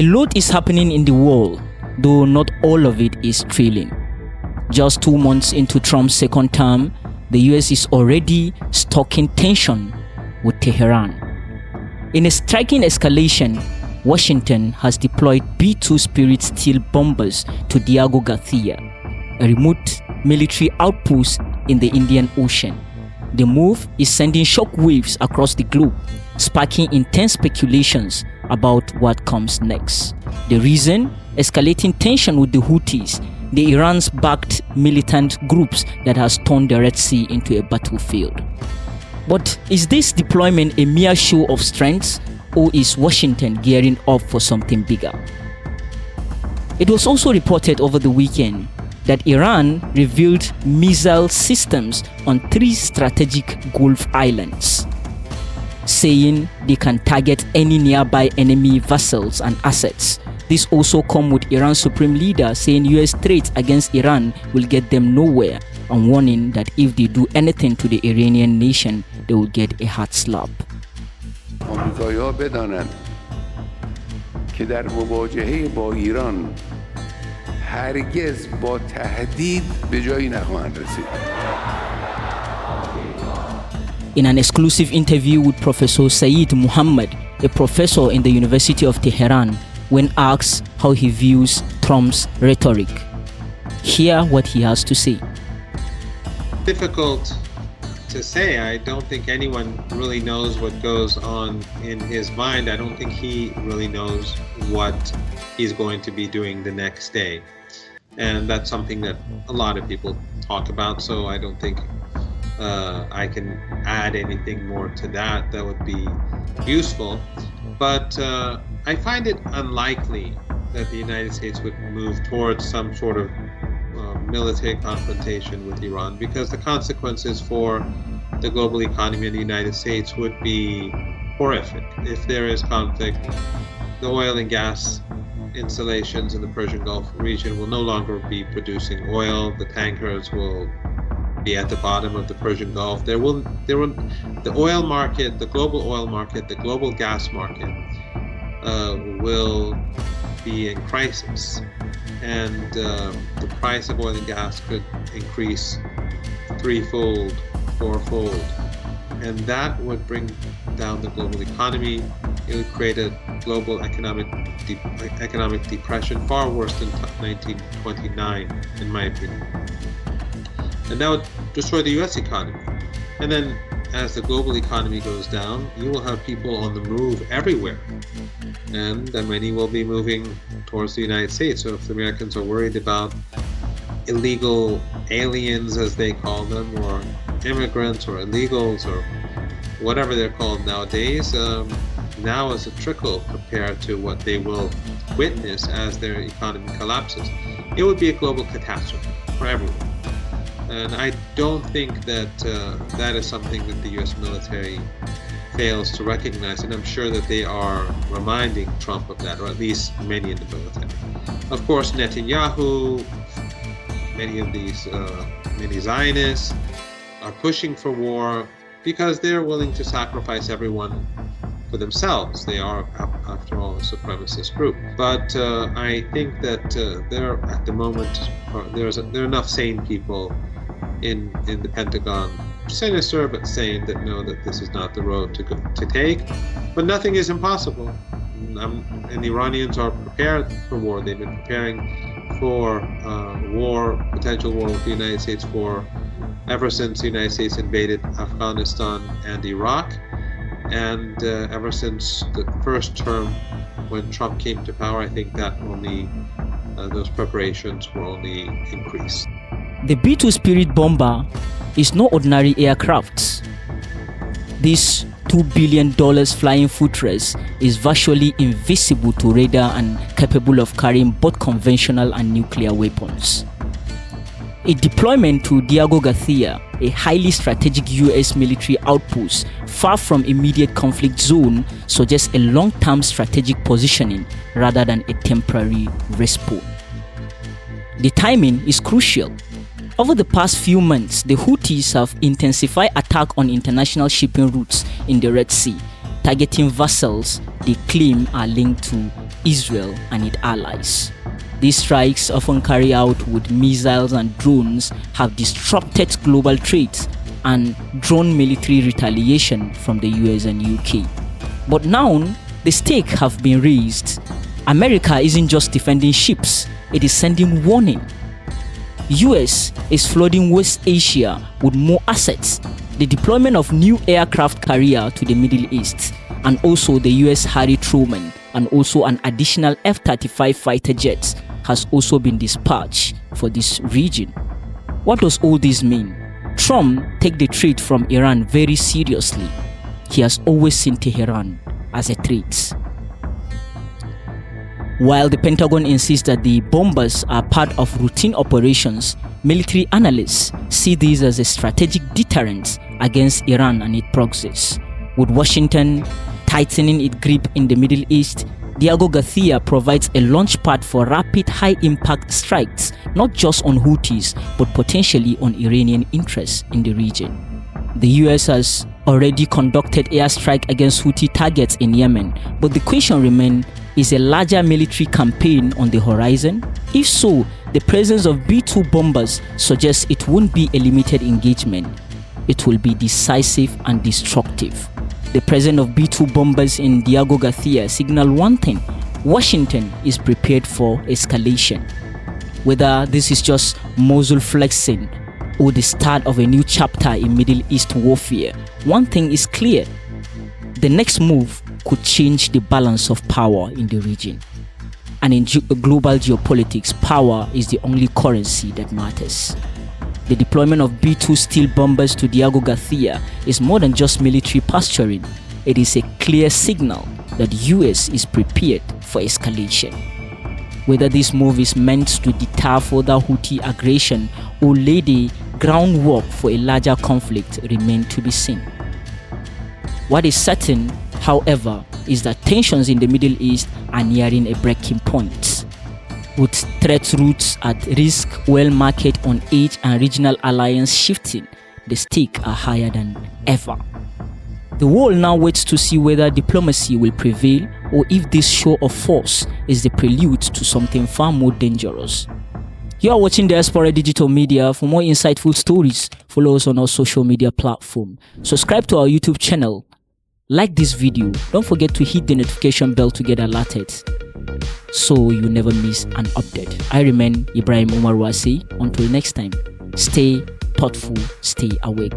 A lot is happening in the world, though not all of it is thrilling. Just 2 months into Trump's second term, the US is already stoking tension with Tehran. In a striking escalation, Washington has deployed B-2 Spirit steel bombers to Diego Garcia, a remote military outpost in the Indian Ocean. The move is sending shockwaves across the globe, sparking intense speculations about what comes next. The reason? Escalating tension with the Houthis, the Iran-backed militant groups that has turned the Red Sea into a battlefield. But is this deployment a mere show of strength, or is Washington gearing up for something bigger? It was also reported over the weekend that Iran revealed missile systems on 3 strategic Gulf islands, saying they can target any nearby enemy vessels and assets. This also comes with Iran's supreme leader saying US threats against Iran will get them nowhere, and warning that if they do anything to the Iranian nation, they will get a hard slap. آمریکایی‌ها بدانند که در مواجهه با ایران هرگز با تهدید به جایی نخواهند رسید. In an exclusive interview with Professor Saeed Muhammad, a professor in the University of Tehran, when asked how he views Trump's rhetoric, hear what he has to say. Difficult to say. I don't think anyone really knows what goes on in his mind. I don't think he really knows what he's going to be doing the next day. And that's something that a lot of people talk about, so I don't think I can add anything more to that that would be useful. But I find it unlikely that the United States would move towards some sort of military confrontation with Iran, because the consequences for the global economy in the United States would be horrific. If there is conflict, the oil and gas installations in the Persian Gulf region will no longer be producing oil. The tankers will be at the bottom of the Persian Gulf. The oil market, the global oil market, the global gas market will be in crisis, and the price of oil and gas could increase 3-fold, 4-fold, and that would bring down the global economy. It would create a global economic depression far worse than 1929, in my opinion. And that would destroy the US economy. And then as the global economy goes down, you will have people on the move everywhere. And then many will be moving towards the United States. So if the Americans are worried about illegal aliens, as they call them, or immigrants or illegals or whatever they're called nowadays, now is a trickle compared to what they will witness as their economy collapses. It would be a global catastrophe for everyone. And I don't think that that is something that the US military fails to recognize, and I'm sure that they are reminding Trump of that, or at least many in the military. Of course, Netanyahu, many Zionists are pushing for war because they're willing to sacrifice everyone for themselves. They are, after all, a supremacist group. But I think that there, at the moment, there are enough sane people in the Pentagon, sinister but sane, that know that this is not the road to take. But nothing is impossible. And the Iranians are prepared for war. They've been preparing for potential war with the United States ever since the United States invaded Afghanistan and Iraq, and ever since the first term when Trump came to power. I think that those preparations will only increase. The B-2 Spirit bomber is no ordinary aircraft. This $2 billion flying fortress is virtually invisible to radar and capable of carrying both conventional and nuclear weapons. A deployment to Diego Garcia, a highly strategic US military outpost far from immediate conflict zone, suggests a long-term strategic positioning rather than a temporary response. The timing is crucial. Over the past few months, the Houthis have intensified attack on international shipping routes in the Red Sea, targeting vessels they claim are linked to Israel and its allies. These strikes, often carried out with missiles and drones, have disrupted global trade and drawn military retaliation from the US and UK. But now, the stakes have been raised. America isn't just defending ships, it is sending warning. US is flooding West Asia with more assets, the deployment of new aircraft carrier to the Middle East, and also the US Harry Truman, and also an additional F-35 fighter jets has also been dispatched for this region. What does all this mean? Trump takes the threat from Iran very seriously. He has always seen Tehran as a threat. While the Pentagon insists that the bombers are part of routine operations, military analysts see these as a strategic deterrent against Iran and its proxies. With Washington tightening its grip in the Middle East, Diego Garcia provides a launchpad for rapid high-impact strikes, not just on Houthis, but potentially on Iranian interests in the region. The US has already conducted airstrike against Houthi targets in Yemen, but the question remains, is a larger military campaign on the horizon? If so, the presence of B-2 bombers suggests it won't be a limited engagement. It will be decisive and destructive. The presence of B-2 bombers in Diego Garcia signals one thing: Washington is prepared for escalation. Whether this is just muscle flexing or the start of a new chapter in Middle East warfare, one thing is clear: the next move could change the balance of power in the region. And in global geopolitics, power is the only currency that matters. The deployment of B-2 stealth bombers to Diego Garcia is more than just military posturing. It is a clear signal that the US is prepared for escalation. Whether this move is meant to deter further Houthi aggression or lay the groundwork for a larger conflict remains to be seen. What is certain, however, is that tensions in the Middle East are nearing a breaking point. With threat routes at risk, oil market on edge, and regional alliance shifting, the stakes are higher than ever. The world now waits to see whether diplomacy will prevail or if this show of force is the prelude to something far more dangerous. You are watching Diaspora Digital Media. For more insightful stories, follow us on our social media platform. Subscribe to our YouTube channel. Like this video. Don't forget to hit the notification bell to get alerted, so you never miss an update. I remain Ibrahim Umar Wasi. Until next time, stay thoughtful, stay awake.